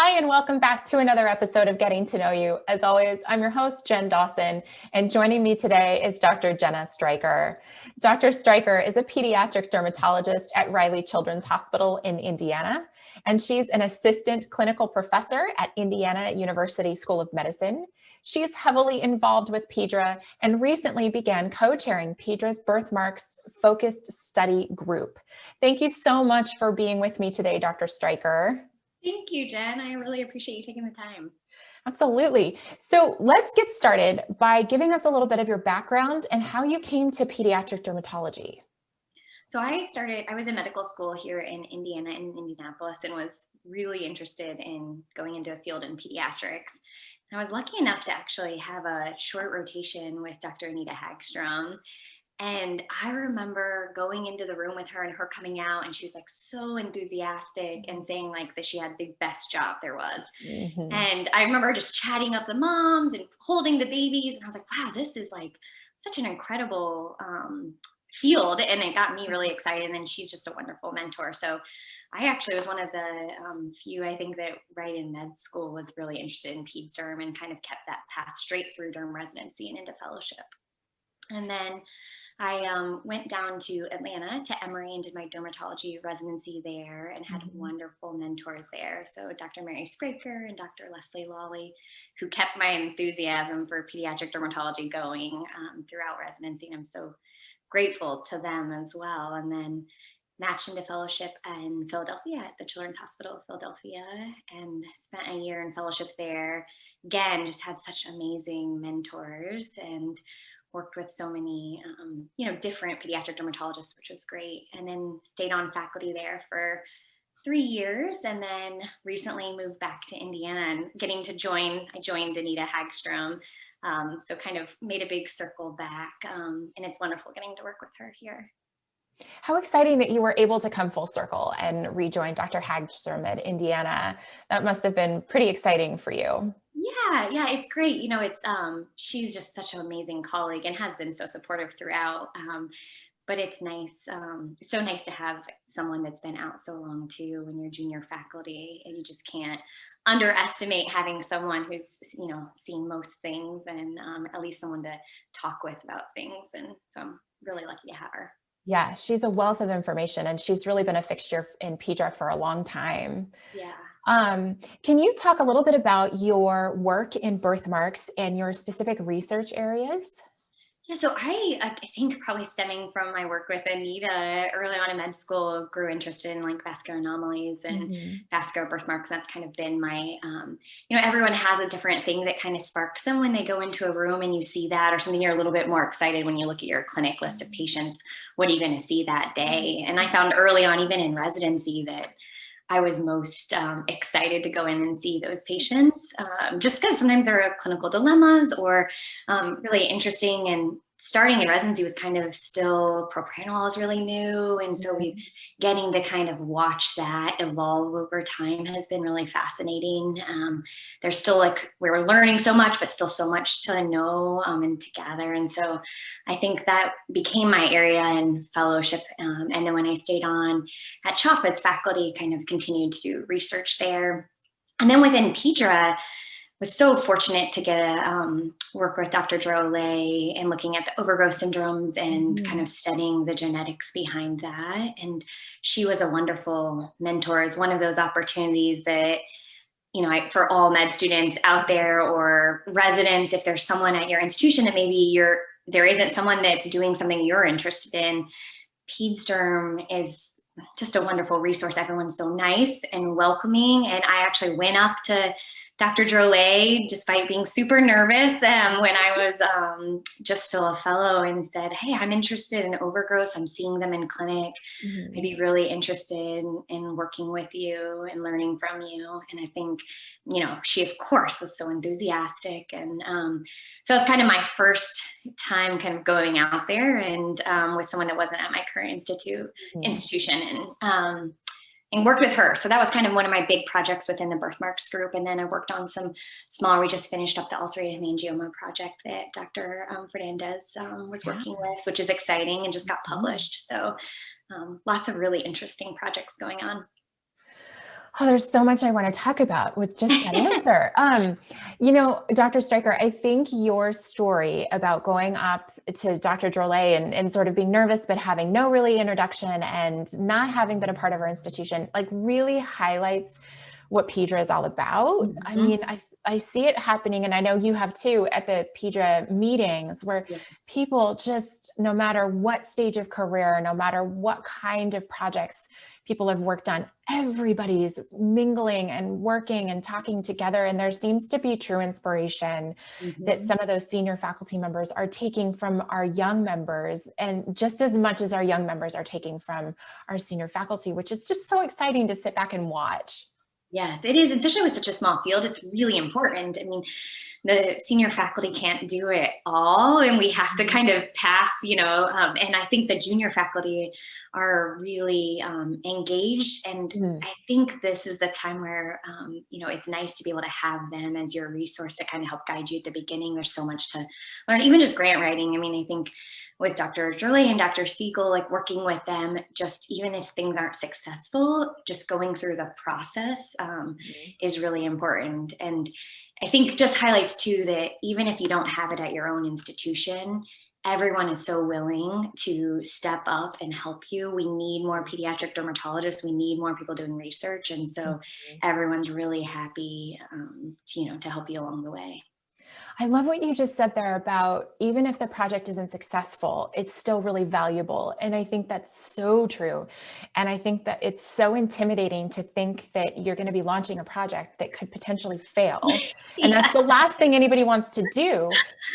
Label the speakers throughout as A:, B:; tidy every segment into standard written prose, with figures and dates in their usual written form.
A: Hi, and welcome back to another episode of Getting to Know You. As always, I'm your host, Jen Dawson, and joining me today is Dr. Jenna Streicher. Dr. Streicher is a pediatric dermatologist at Riley Children's Hospital in Indiana, and she's an assistant clinical professor at Indiana University School of Medicine. She is heavily involved with PeDRA and recently began co-chairing PeDRA's Birthmarks Focused Study Group. Thank you so much for being with me today, Dr. Streicher.
B: Thank you, Jen. I really appreciate you taking the time.
A: Absolutely. So let's get started by giving us a little bit of your background and how you came to pediatric dermatology.
B: So I was in medical school here in Indiana, in Indianapolis, and was really interested in going into a field in pediatrics. And I was lucky enough to actually have a short rotation with Dr. Anita Haggstrom. And I remember going into the room with her and her coming out, and she was like so enthusiastic and saying like that she had the best job there was. And I remember just chatting up the moms and holding the babies. And I was like, wow, this is like such an incredible field. And it got me really excited. And she's just a wonderful mentor. So I actually was one of the few, I think, that right in med school was really interested in peds derm and kind of kept that path straight through derm residency and into fellowship. And then I went down to Atlanta to Emory and did my dermatology residency there and had wonderful mentors there. So Dr. Mary Streicher and Dr. Leslie Lawley, who kept my enthusiasm for pediatric dermatology going throughout residency. And I'm so grateful to them as well. And then matched into fellowship in Philadelphia at the Children's Hospital of Philadelphia and spent a year in fellowship there. Again, just had such amazing mentors and worked with so many, different pediatric dermatologists, which was great. And then stayed on faculty there for 3 years and then recently moved back to Indiana and I joined Anita Haggstrom. So kind of made a big circle back and it's wonderful getting to work with her here.
A: How exciting that you were able to come full circle and rejoin Dr. Haggstrom at Indiana. That must have been pretty exciting for you.
B: Yeah, it's great. She's just such an amazing colleague and has been so supportive throughout. But it's nice. It's so nice to have someone that's been out so long too when you're junior faculty, and you just can't underestimate having someone who's, seen most things and at least someone to talk with about things. And so I'm really lucky to have her.
A: Yeah, she's a wealth of information and she's really been a fixture in PeDRA for a long time.
B: Yeah.
A: Can you talk a little bit about your work in birthmarks and your specific research areas?
B: Yeah, so I think probably stemming from my work with Anita early on in med school, grew interested in like vascular anomalies and vascular birthmarks. That's kind of been my, everyone has a different thing that kind of sparks them when they go into a room and you see that, or something you're a little bit more excited when you look at your clinic list of patients. What are you going to see that day? And I found early on, even in residency, that I was most excited to go in and see those patients, just because sometimes there are clinical dilemmas or really interesting. And starting in residency was kind of still propranolol is really new. And so getting to kind of watch that evolve over time has been really fascinating. There's still we're learning so much, but still so much to know and to gather. And so I think that became my area in fellowship. And then when I stayed on at CHOP as faculty, kind of continued to do research there. And then within PeDRA, was so fortunate to get to work with Dr. Droley and looking at the overgrowth syndromes and kind of studying the genetics behind that. And she was a wonderful mentor. As one of those opportunities that, for all med students out there or residents, if there's someone at your institution that maybe there isn't someone that's doing something you're interested in, peds derm is just a wonderful resource. Everyone's so nice and welcoming. And I actually went up to Dr. Droley, despite being super nervous when I was just still a fellow, and said, hey, I'm interested in overgrowth. I'm seeing them in clinic. I'd be really interested in working with you and learning from you. And I think, she, of course, was so enthusiastic. And so it's kind of my first time kind of going out there and with someone that wasn't at my current institution. And worked with her. So that was kind of one of my big projects within the Birthmarks group. And then I worked on some smaller, we just finished up the ulcerative hemangioma project that Dr. Fernandez was working with, which is exciting and just got published. So lots of really interesting projects going on.
A: Oh, there's so much I want to talk about with just that answer. Dr. Streicher, I think your story about going up to Dr. Drolet and sort of being nervous, but having no really introduction and not having been a part of our institution, like really highlights what PeDRA is all about.
B: Mm-hmm.
A: I mean, I see it happening, and I know you have too, at the PeDRA meetings where people just, no matter what stage of career, no matter what kind of projects people have worked on, everybody's mingling and working and talking together. And there seems to be true inspiration that some of those senior faculty members are taking from our young members, and just as much as our young members are taking from our senior faculty, which is just so exciting to sit back and watch.
B: Yes, it is. And especially with such a small field, it's really important. I mean, the senior faculty can't do it all, and we have to kind of pass, and I think the junior faculty are really engaged. And I think this is the time where, it's nice to be able to have them as your resource to kind of help guide you at the beginning. There's so much to learn, even just grant writing. I mean, I think with Dr. Drolet and Dr. Siegel, like working with them, just even if things aren't successful, just going through the process is really important. And I think just highlights too that even if you don't have it at your own institution, everyone is so willing to step up and help you. We need more pediatric dermatologists. We need more people doing research. And so everyone's really happy to help you along the way.
A: I love what you just said there about even if the project isn't successful, it's still really valuable. And I think that's so true. And I think that it's so intimidating to think that you're going to be launching a project that could potentially fail. And that's the last thing anybody wants to do.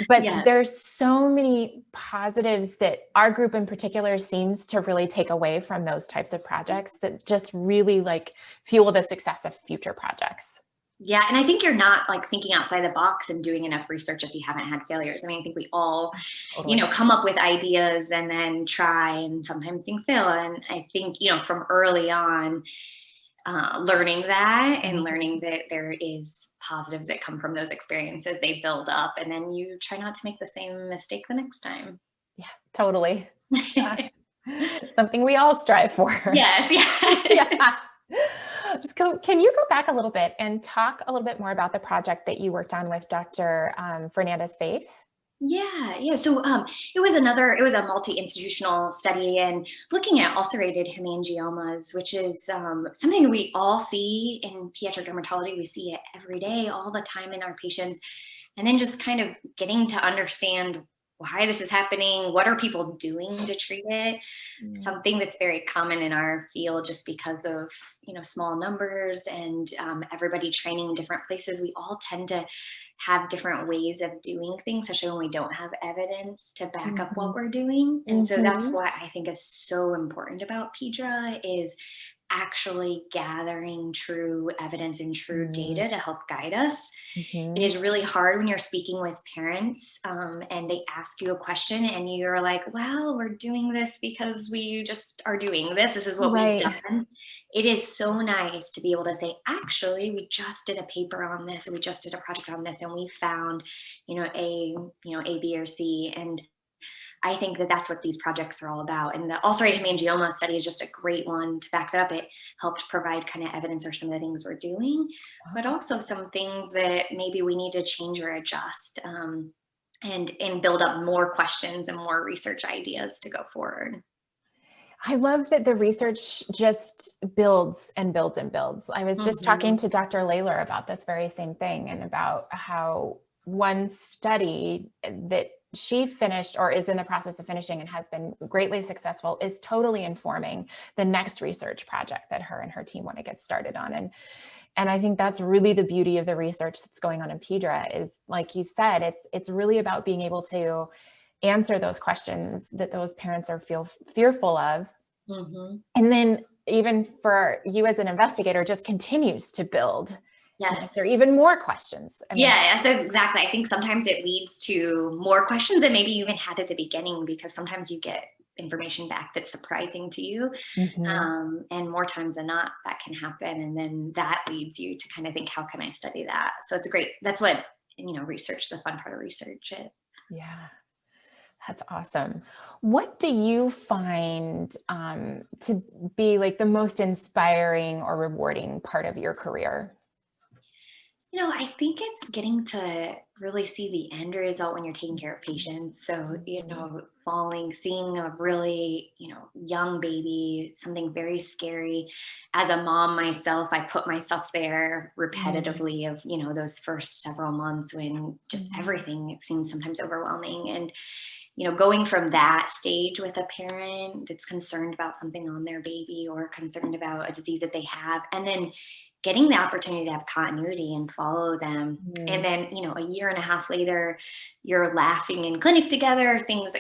A: But there's so many positives that our group in particular seems to really take away from those types of projects that just really like fuel the success of future projects.
B: Yeah. And I think you're not like thinking outside the box and doing enough research if you haven't had failures. I mean, I think we all, come up with ideas and then try, and sometimes things fail. And I think, from early on, learning that and learning that there is positives that come from those experiences, they build up, and then you try not to make the same mistake the next time.
A: Yeah, totally. Yeah. Something we all strive for.
B: Yes.
A: Yeah. So can you go back a little bit and talk a little bit more about the project that you worked on with Dr. Fernandez Faith?
B: Yeah. So it was a multi-institutional study and looking at ulcerated hemangiomas, which is something that we all see in pediatric dermatology. We see it every day, all the time in our patients. And then just kind of getting to understand why this is happening. What are people doing to treat it? Something that's very common in our field, just because of, small numbers and everybody training in different places. We all tend to have different ways of doing things, especially when we don't have evidence to back up what we're doing. And so that's what I think is so important about PeDRA, is actually gathering true evidence and true data to help guide us. It is really hard when you're speaking with parents and they ask you a question and you're like, well, we're doing this because we just are doing this. This is what we've done. It is so nice to be able to say, actually, we just did a paper on this, and we just did a project on this, and we found, A, B, or C. And I think that that's what these projects are all about. And the ulcerated hemangioma study is just a great one to back that up. It helped provide kind of evidence of some of the things we're doing, but also some things that maybe we need to change or adjust and build up more questions and more research ideas to go forward.
A: I love that the research just builds and builds and builds. I was just talking to Dr. Layler about this very same thing, and about how one study that she finished or is in the process of finishing and has been greatly successful is totally informing the next research project that her and her team want to get started on. And I think that's really the beauty of the research that's going on in PeDRA, is, like you said, it's really about being able to answer those questions that those parents are fearful of. And then even for you as an investigator, just continues to build. Yes. There are even more questions.
B: That's exactly. I think sometimes it leads to more questions than maybe you even had at the beginning, because sometimes you get information back that's surprising to you. And more times than not, that can happen. And then that leads you to kind of think, how can I study that? So it's that's what, research, the fun part of research is.
A: Yeah. That's awesome. What do you find to be like the most inspiring or rewarding part of your career?
B: I think it's getting to really see the end result when you're taking care of patients. So,
A: Mhm.
B: seeing a really, young baby, something very scary. As a mom myself, I put myself there
A: Mhm.
B: repetitively of, those first several months when just
A: Mhm.
B: everything, it seems sometimes overwhelming. And, going from that stage with a parent that's concerned about something on their baby or concerned about a disease that they have, and then getting the opportunity to have continuity and follow them. And
A: Mhm.
B: then, a year and a half later, you're laughing in clinic together, things,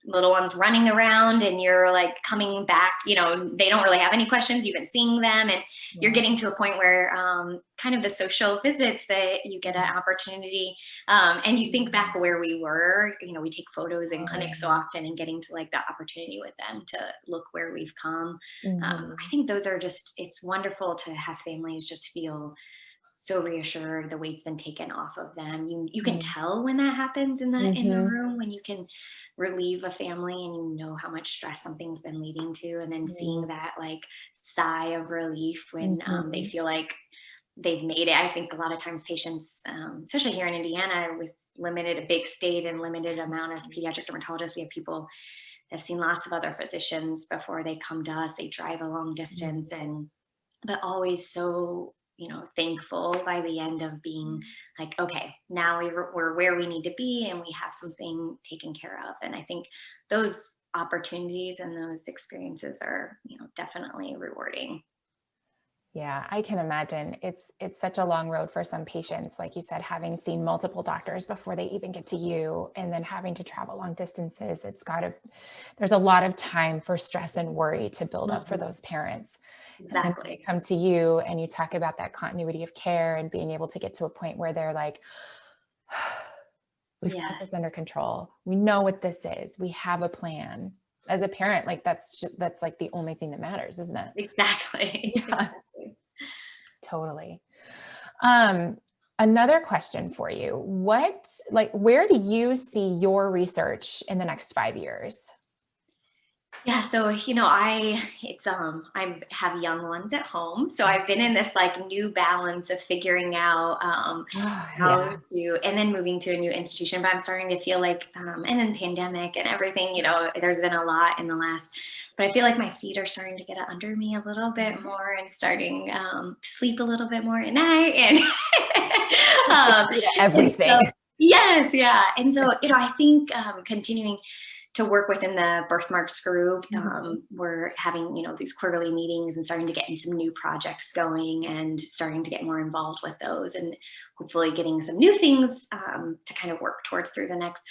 B: little ones running around and you're like coming back, they don't really have any questions. You've been seeing them and you're
A: Yeah.
B: getting to a point where kind of the social visits that you get an
A: Mhm.
B: opportunity. And you think back where we were, we take photos in
A: Oh,
B: clinics so
A: yeah.
B: often and getting to like the opportunity with them to look where we've come. I
A: Mhm.
B: think those are just, it's wonderful to have families just feel so reassured, the weight's been taken off of them. You can
A: Mhm.
B: tell when that happens in the
A: Mhm.
B: room, when you can relieve a family and you know how much stress something's been leading to, and then seeing
A: Mhm.
B: that like sigh of relief when they
A: Mhm.
B: feel like they've made it. I think a lot of times patients, especially here in Indiana with limited, a big state and limited amount of pediatric dermatologists, we have people that have seen lots of other physicians before they come to us. They drive a long distance, and but always so, thankful by the end of being like, okay, now we're where we need to be and we have something taken care of. And I think those opportunities and those experiences are, definitely rewarding.
A: Yeah, I can imagine. It's such a long road for some patients, like you said, having seen multiple doctors before they even get to you, and then having to travel long distances. There's a lot of time for stress and worry to build up for
B: Mhm.
A: those parents. And then when they
B: Exactly.
A: come to you and you talk about that continuity of care and being able to get to a point where they're like, we've got
B: Yes.
A: this under control. We know what this is. We have a plan. As a parent, like that's like the only thing that matters, isn't it?
B: Exactly.
A: Yeah,
B: Exactly.
A: totally. Um, Another question for you. Where do you see your research in the next 5 years?
B: Yeah, so I have young ones at home, so I've been in this like new balance of figuring out
A: Ah,
B: how
A: yeah.
B: to, and then moving to a new institution. But I'm starting to feel like, and then pandemic and everything, there's been a lot in the last. But I feel like my feet are starting to get under me a little bit more and starting to sleep a little bit more at night, and
A: That's the
B: um,
A: key to
B: and so
A: everything.
B: yes, yeah, and so I think continuing to work within the Birthmarks group.
A: Mhm.
B: We're having, these quarterly meetings and starting to get into some new projects going and starting to get more involved with those and hopefully getting some new things to kind of work towards through the next.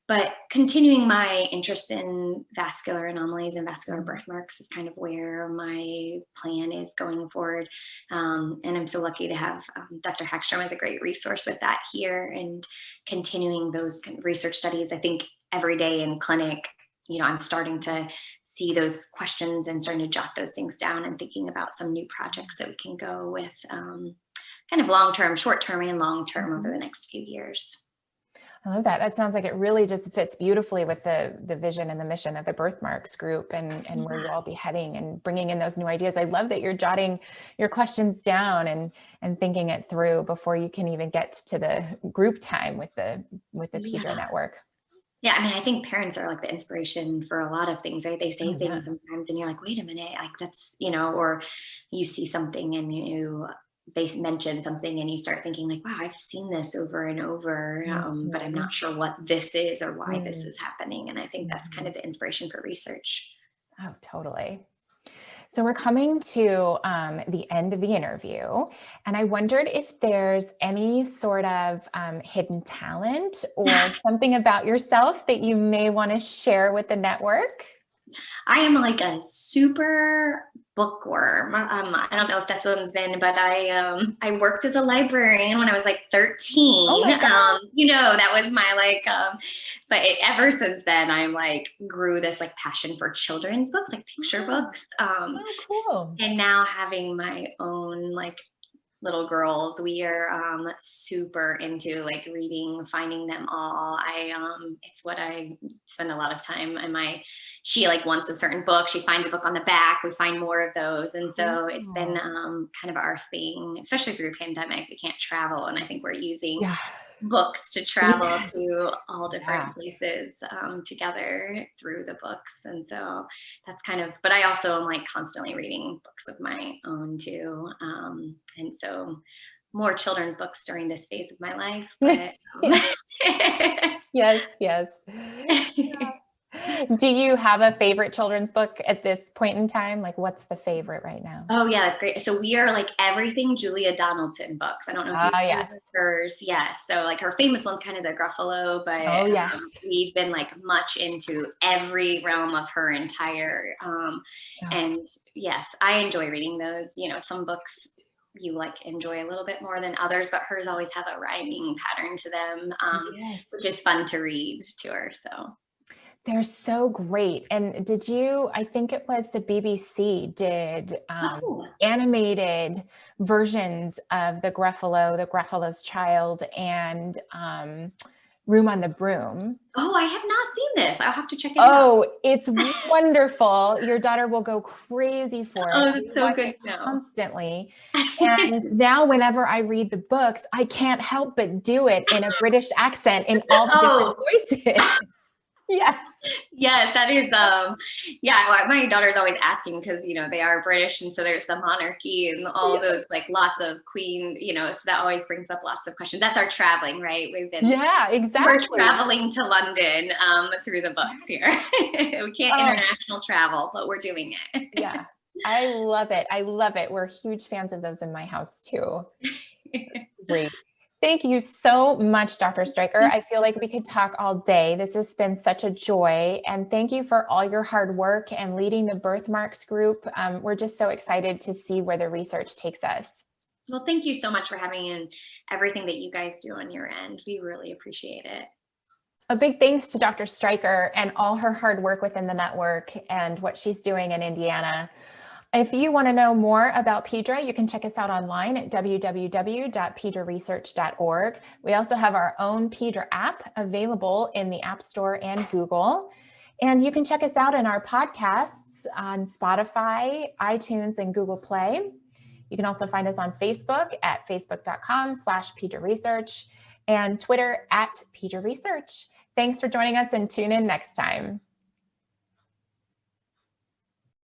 B: But continuing my interest in vascular anomalies and vascular
A: Mhm.
B: birthmarks is kind of where my plan is going forward. And I'm so lucky to have Dr. Haggstrom as a great resource with that here and continuing those kind of research studies. I think every day in clinic, I'm starting to see those questions and starting to jot those things down and thinking about some new projects that we can go with kind of long term, short term, and long term over
A: Mhm.
B: the next few years.
A: I love that. That sounds like it really just fits beautifully with the vision and the mission of the Birthmarks group and where you
B: Yeah.
A: all be heading and bringing in those new ideas. I love that you're jotting your questions down and thinking it through before you can even get to the group time with the PeDRA
B: Yeah.
A: network.
B: Yeah. I mean, I think parents are like the inspiration for a lot of things, right? They
A: Oh
B: say things
A: yeah.
B: sometimes and you're like, wait a minute, like that's, or you see something and they mention something and you start thinking like, wow, I've seen this over and over, but I'm
A: Mhm.
B: not sure what this is or why this
A: Mm.
B: is happening. And I think that's kind
A: Mhm.
B: of the inspiration for research.
A: Oh, totally. So we're coming to the end of the interview, and I wondered if there's any sort of hidden talent or something about yourself that you may want to share with the network.
B: I am like a super bookworm. I don't know if this one's been, but I worked as a librarian when I was like
A: Oh
B: 13.
A: my God.
B: That was my like but ever since then I'm like grew this like passion for children's books, like picture
A: Oh,
B: books.
A: oh, cool.
B: And now having my own like little girls. We are super into like reading, finding them all. It's what I spend a lot of time. And she like wants a certain book. She finds a book on the back. We find more of those, and so it's been kind of our thing, especially through pandemic. We can't travel, and I think we're using books to travel to all different places together through the books. And so that's kind of, but I also am like constantly reading books of my own too. And so more children's books during this phase of my life. But,
A: yes. Do you have a favorite children's book at this point in time? Like, what's the favorite right now?
B: Oh yeah, that's great. So we are like everything Julia Donaldson books. I don't know if you've heard of hers. Yes. So like her famous one's kind of the Gruffalo, but we've been like much into every realm of her entire. And yes, I enjoy reading those. You know, some books you like enjoy a little bit more than others, but hers always have a rhyming pattern to them, which is fun to read to her. So.
A: They're so great. And I think it was the BBC did animated versions of the Gruffalo's Child, and Room on the Broom.
B: Oh, I have not seen this. I'll have to check it out.
A: Oh, it's wonderful. Your daughter will go crazy for it.
B: Oh, that's so good
A: constantly. And now whenever I read the books, I can't help but do it in a British accent in all the different voices. Yes,
B: that is, my daughter's always asking because, you know, they are British. And so there's the monarchy and all those, like lots of queen, you know, so that always brings up lots of questions. That's our traveling, right? We've been, we're traveling to London through the books here. We can't international travel, but we're doing it.
A: Yeah, I love it. I love it. We're huge fans of those in my house too. Great. Thank you so much, Dr. Streicher. I feel like we could talk all day. This has been such a joy. And thank you for all your hard work and leading the Birthmarks group. We're just so excited to see where the research takes us.
B: Well, thank you so much for having me and everything that you guys do on your end. We really appreciate it.
A: A big thanks to Dr. Streicher and all her hard work within the network and what she's doing in Indiana. If you want to know more about PeDRA, you can check us out online at www.pedraresearch.org. We also have our own PeDRA app available in the App Store and Google. And you can check us out in our podcasts on Spotify, iTunes, and Google Play. You can also find us on Facebook at facebook.com/PeDRaResearch and Twitter at PeDRA Research. Thanks for joining us, and tune in next time.